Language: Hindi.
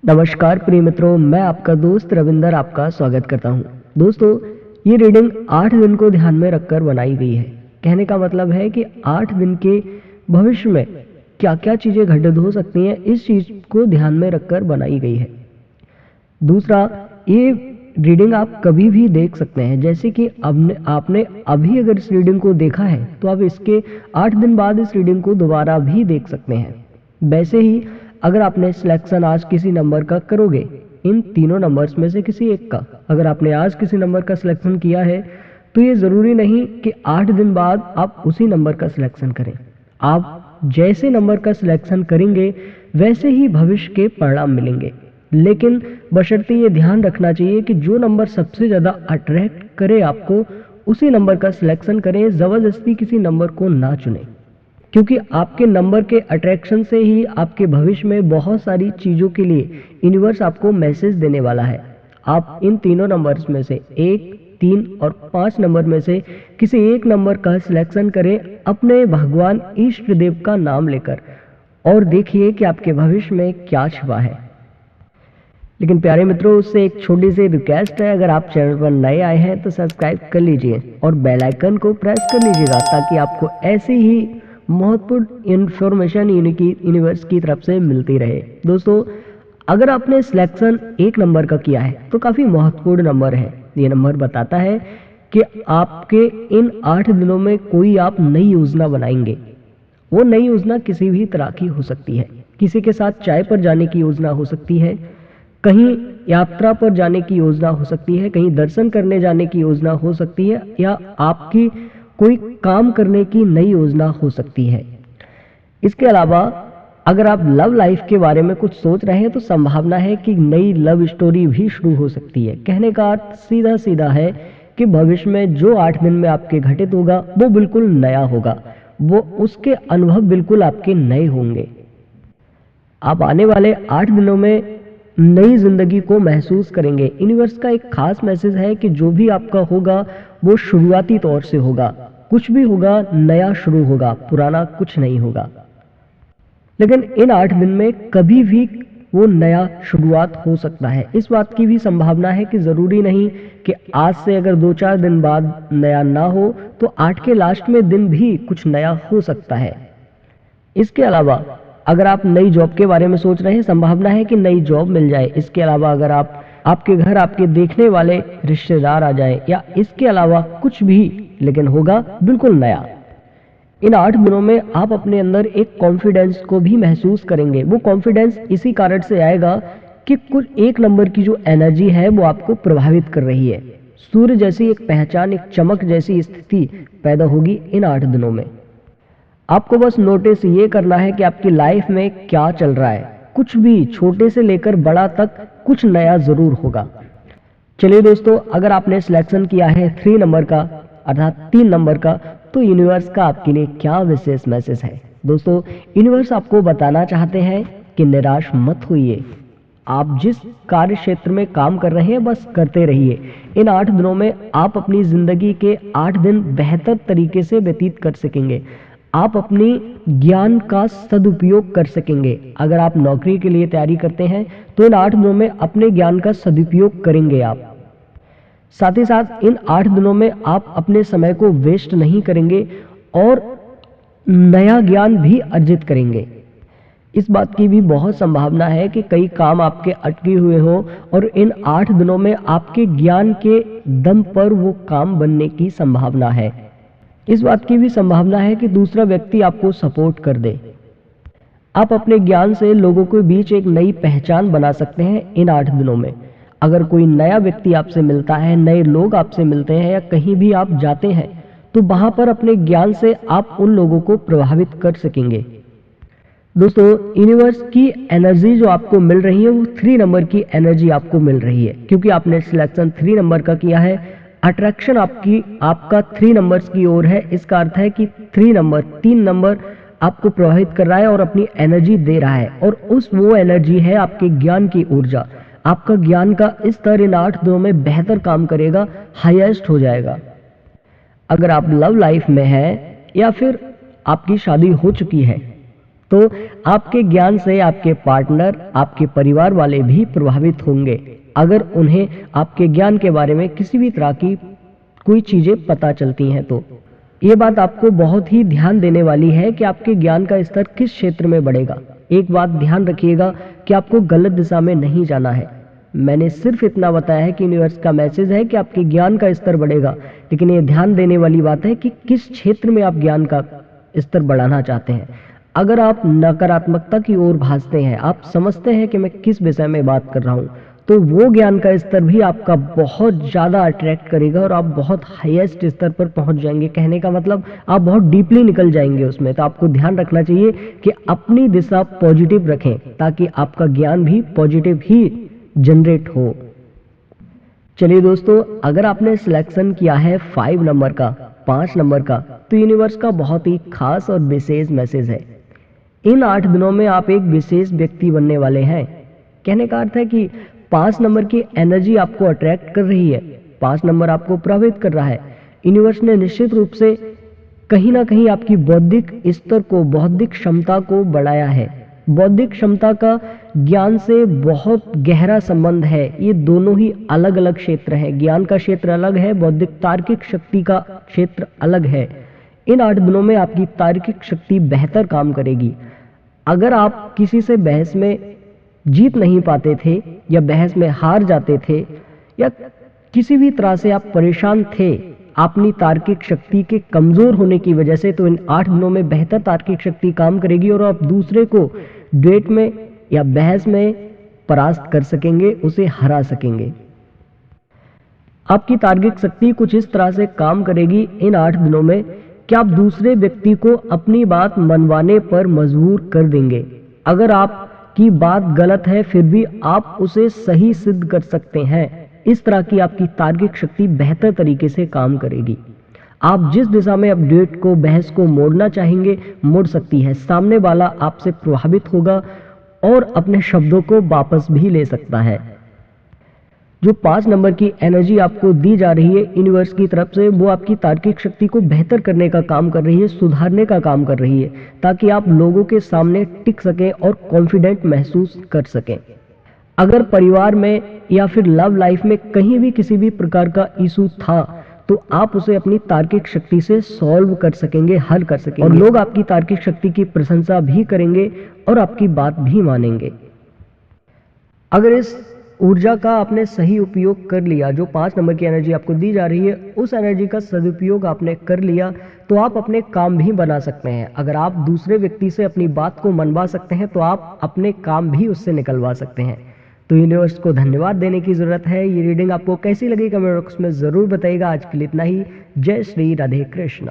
नमस्कार प्रिय मित्रों, मैं आपका दोस्त रविंदर आपका स्वागत करता हूं। दोस्तों, ये रीडिंग 8 दिन को ध्यान में रखकर बनाई गई है। कहने का मतलब है कि 8 दिन के भविष्य में क्या-क्या चीज़ें घटित हो सकती हैं, इस चीज़ को ध्यान में रखकर बनाई गई है। दूसरा, ये रीडिंग आप कभी भी देख सकते हैं। जैसे कि आपने अभी अगर इस रीडिंग को देखा है, तो आप इसके 8 दिन बाद इस रीडिंग को दोबारा भी देख सकते हैं। वैसे ही अगर आपने सिलेक्शन आज किसी नंबर का करोगे, इन तीनों नंबर्स में से किसी एक का, अगर आपने आज किसी नंबर का सिलेक्शन किया है, तो ये ज़रूरी नहीं कि 8 दिन बाद आप उसी नंबर का सिलेक्शन करें। आप जैसे नंबर का सिलेक्शन करेंगे, वैसे ही भविष्य के परिणाम मिलेंगे। लेकिन बशर्ते ये ध्यान रखना चाहिए कि जो नंबर सबसे ज़्यादा अट्रैक्ट करे आपको, उसी नंबर का सिलेक्शन करें, ज़बरदस्ती किसी नंबर को ना चुनें। क्योंकि आपके नंबर के अट्रैक्शन से ही आपके भविष्य में बहुत सारी चीज़ों के लिए यूनिवर्स आपको मैसेज देने वाला है। आप इन तीनों नंबर्स में से 1, 3 और 5 नंबर में से किसी एक नंबर का सिलेक्शन करें अपने भगवान इष्ट देव का नाम लेकर, और देखिए कि आपके भविष्य में क्या छिपा है। लेकिन प्यारे मित्रों, उससे एक छोटी सी रिक्वेस्ट है, अगर आप चैनल पर नए आए हैं तो सब्सक्राइब कर लीजिए और बेल आइकन को प्रेस कर लीजिएगा, ताकि आपको ऐसी ही महत्वपूर्ण इन्फॉर्मेशन यूनिवर्स की तरफ से मिलती रहे। दोस्तों, अगर आपने सिलेक्शन एक नंबर का किया है, तो काफ़ी महत्वपूर्ण नंबर है। ये नंबर बताता है कि आपके इन 8 दिनों में कोई आप नई योजना बनाएंगे। वो नई योजना किसी भी तरह की हो सकती है। किसी के साथ चाय पर जाने की योजना हो सकती है, कहीं यात्रा पर जाने की योजना हो सकती है, कहीं दर्शन करने जाने की योजना हो सकती है, या आपकी कोई काम करने की नई योजना हो सकती है। इसके अलावा अगर आप लव लाइफ के बारे में कुछ सोच रहे हैं, तो संभावना है कि नई लव स्टोरी भी शुरू हो सकती है। कहने का अर्थ सीधा सीधा है कि भविष्य में जो 8 दिन में आपके घटित होगा, वो बिल्कुल नया होगा। वो उसके अनुभव बिल्कुल आपके नए होंगे। आप आने वाले 8 दिनों में नई जिंदगी को महसूस करेंगे। यूनिवर्स का एक खास मैसेज है कि जो भी आपका होगा, वो शुरुआती तौर से होगा। कुछ भी होगा, नया शुरू होगा, पुराना कुछ नहीं होगा। लेकिन इन 8 दिन में कभी भी वो नया शुरुआत हो सकता है। इस बात की भी संभावना है कि ज़रूरी नहीं कि आज से अगर 2-4 दिन बाद नया ना हो, तो 8 के लास्ट में दिन भी कुछ नया हो सकता है। इसके अलावा अगर आप नई जॉब के बारे में सोच रहे हैं, संभावना है कि नई जॉब मिल जाए। इसके अलावा अगर आपके घर आपके देखने वाले रिश्तेदार आ जाए, या इसके अलावा कुछ भी, लेकिन होगा बिल्कुल नया। इन 8 दिनों में आप अपने अंदर एक कॉन्फिडेंस को भी महसूस करेंगे। वो कॉन्फिडेंस इसी कारण से आएगा कि कुछ एक नंबर की जो एनर्जी है, वो आपको प्रभावित कर रही है। सूर्य जैसी एक पहचान, एक चमक जैसी स्थिति पैदा होगी इन 8 दिनों में। आपको बस नोटिस ये करना है कि आपकी लाइफ में क्या चल रहा है। कुछ भी, छोटे से लेकर बड़ा तक, कुछ नया ज़रूर होगा। चलिए दोस्तों, अगर आपने सिलेक्शन किया है 3 नंबर का, अर्थात 3 नंबर का, तो यूनिवर्स का आपके लिए क्या विशेष मैसेज है। दोस्तों, यूनिवर्स आपको बताना चाहते हैं कि निराश मत होइए। आप जिस कार्य क्षेत्र में काम कर रहे हैं, बस करते रहिए। इन 8 दिनों में आप अपनी ज़िंदगी के 8 दिन बेहतर तरीके से व्यतीत कर सकेंगे। आप अपनी ज्ञान का सदुपयोग कर सकेंगे। अगर आप नौकरी के लिए तैयारी करते हैं, तो इन 8 दिनों में अपने ज्ञान का सदुपयोग करेंगे आप। साथ ही साथ इन 8 दिनों में आप अपने समय को वेस्ट नहीं करेंगे और नया ज्ञान भी अर्जित करेंगे। इस बात की भी बहुत संभावना है कि कई काम आपके अटके हुए हों, और इन 8 दिनों में आपके ज्ञान के दम पर वो काम बनने की संभावना है। इस बात की भी संभावना है कि दूसरा व्यक्ति आपको सपोर्ट कर दे। आप अपने ज्ञान से लोगों के बीच एक नई पहचान बना सकते हैं इन 8 दिनों में। अगर कोई नया व्यक्ति आपसे मिलता है, नए लोग आपसे मिलते हैं, या कहीं भी आप जाते हैं, तो वहां पर अपने ज्ञान से आप उन लोगों को प्रभावित कर सकेंगे। दोस्तों, यूनिवर्स की एनर्जी जो आपको मिल रही है, वो 3 नंबर की एनर्जी आपको मिल रही है। क्योंकि आपने सिलेक्शन 3 नंबर का किया है, अट्रैक्शन आपका 3 नंबर्स की ओर है। इसका अर्थ है कि 3 नंबर आपको प्रभावित कर रहा है और अपनी एनर्जी दे रहा है, और वो एनर्जी है आपके ज्ञान की ऊर्जा। आपका ज्ञान का स्तर इन 8 दिनों में बेहतर काम करेगा, हाईएस्ट हो जाएगा। अगर आप लव लाइफ में हैं, या फिर आपकी शादी हो चुकी है, तो आपके ज्ञान से आपके पार्टनर, आपके परिवार वाले भी प्रभावित होंगे अगर उन्हें आपके ज्ञान के बारे में किसी भी तरह की कोई चीजें पता चलती हैं। तो ये बात आपको बहुत ही ध्यान देने वाली है कि आपके ज्ञान का स्तर किस क्षेत्र में बढ़ेगा। एक बात ध्यान रखिएगा कि आपको गलत दिशा में नहीं जाना है। मैंने सिर्फ इतना बताया है कि यूनिवर्स का मैसेज है कि आपके ज्ञान का स्तर बढ़ेगा, लेकिन ये ध्यान देने वाली बात है कि किस क्षेत्र में आप ज्ञान का स्तर बढ़ाना चाहते हैं। अगर आप नकारात्मकता की ओर भागते हैं, आप समझते हैं कि मैं किस विषय में बात कर रहा हूं, तो वो ज्ञान का स्तर भी आपका बहुत ज़्यादा अट्रैक्ट करेगा और आप बहुत हाईएस्ट स्तर पर पहुंच जाएंगे। कहने का मतलब आप बहुत डीपली निकल जाएंगे उसमें। तो आपको ध्यान रखना चाहिए कि अपनी दिशा पॉजिटिव रखें ताकि आपका ज्ञान भी पॉजिटिव ही जनरेट हो। चलिए दोस्तों, अगर आपने सिलेक्शन किया है 5 नंबर का, 5 नंबर का, तो यूनिवर्स का बहुत ही खास और विशेष मैसेज है। इन 8 दिनों में आप एक विशेष व्यक्ति बनने वाले हैं। कहने का अर्थ है कि 5 नंबर की एनर्जी आपको अट्रैक्ट कर रही है, 5 नंबर आपको प्रभावित कर रहा है। यूनिवर्स ने निश्चित रूप से कहीं ना कहीं आपकी बौद्धिक स्तर को, बौद्धिक क्षमता को बढ़ाया है। बौद्धिक क्षमता का ज्ञान से बहुत गहरा संबंध है। ये दोनों ही अलग अलग क्षेत्र हैं। ज्ञान का क्षेत्र अलग है, बौद्धिक तार्किक शक्ति का क्षेत्र अलग है। इन 8 दिनों में आपकी तार्किक शक्ति बेहतर काम करेगी। अगर आप किसी से बहस में जीत नहीं पाते थे या बहस में हार जाते थे या किसी भी तरह से आप परेशान थे अपनी तार्किक शक्ति के कमजोर होने की वजह से, तो इन 8 दिनों में बेहतर तार्किक शक्ति काम करेगी और आप दूसरे को डेट में या बहस में परास्त कर सकेंगे, उसे हरा सकेंगे। आपकी तार्किक शक्ति कुछ इस तरह से काम करेगी इन 8 दिनों में कि आप दूसरे व्यक्ति को अपनी बात मनवाने पर मजबूर कर देंगे। अगर आपकी बात गलत है फिर भी आप उसे सही सिद्ध कर सकते हैं। इस तरह की आपकी तार्किक शक्ति बेहतर तरीके से काम करेगी। आप जिस दिशा में अपडेट को, बहस को मोड़ना चाहेंगे, मोड़ सकती है। सामने वाला आपसे प्रभावित होगा और अपने शब्दों को वापस भी ले सकता है। जो 5 नंबर की एनर्जी आपको दी जा रही है यूनिवर्स की तरफ से, वो आपकी तार्किक शक्ति को बेहतर करने का काम कर रही है, सुधारने का काम कर रही है, ताकि आप लोगों के सामने टिक सकें और कॉन्फिडेंट महसूस कर सकें। अगर परिवार में या फिर लव लाइफ में कहीं भी किसी भी प्रकार का इशू था, तो आप उसे अपनी तार्किक शक्ति से सॉल्व कर सकेंगे, हल कर सकेंगे, और लोग आपकी तार्किक शक्ति की प्रशंसा भी करेंगे और आपकी बात भी मानेंगे। अगर इस ऊर्जा का आपने सही उपयोग कर लिया, जो 5 नंबर की एनर्जी आपको दी जा रही है, उस एनर्जी का सदुपयोग आपने कर लिया, तो आप अपने काम भी बना सकते हैं। अगर आप दूसरे व्यक्ति से अपनी बात को मनवा सकते हैं, तो आप अपने काम भी उससे निकलवा सकते हैं। तो यूनिवर्स को धन्यवाद देने की जरूरत है। ये रीडिंग आपको कैसी लगी कमेंट बॉक्स में जरूर बताइएगा। आज के लिए इतना ही। जय श्री राधे कृष्ण।